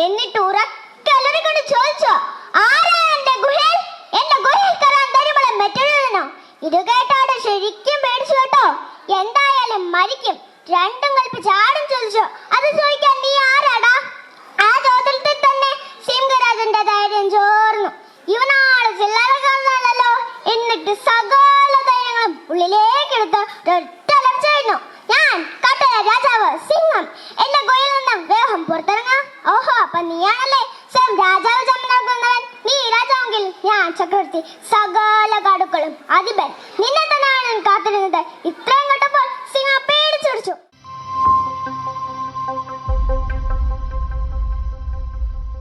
എന്നിട്ട് ഉറക്കലറിക്കൊണ്ട് ചോദിച്ചോ, ആരാ എന്റെ ഗുഹയിൽ കയറാൻ തരുമ്പളം മെറ്റെഴുതണോ? ഇത് കേട്ടാട് ശരിക്കും പേടിച്ചു കേട്ടോ. എന്തായാലും മരിക്കും, രണ്ടും കൽപ്പിച്ച് ആടും ചോദിച്ചോ. അത് ചോദിക്കാൻ നീ ആരാടാ? ആ ചോദ്യത്തിൽ തന്നെ സിംഹരാജന്റെ ധൈര്യം ചോർന്നു. ഇവനാള് ചില്ലറക്കാരനല്ലോ. എന്നിട്ട് സകല ധൈര്യങ്ങളും ഉള്ളിലേക്കെടുത്ത് ഒരൊറ്റലർച്ചയായിരുന്നു. ഞാൻ കാട്ടല രാജാവ് സിംഹം, എന്റെ ഗുഹയിൽ നിന്നും വേഗം പുറത്തിറങ്ങാം. ഓഹോ, അപ്പൊ നീയാണല്ലേ സ്വയം രാജാവ് ചമ്മനാക്കുന്നവൻ. നീ രാജാവെങ്കിൽ ഞാൻ ചക്രവർത്തി, സകല കാടുക്കളും അധിപൻ. നിന്നെ തന്നെയാണ് കാത്തിരുന്നത്. ഇത്ര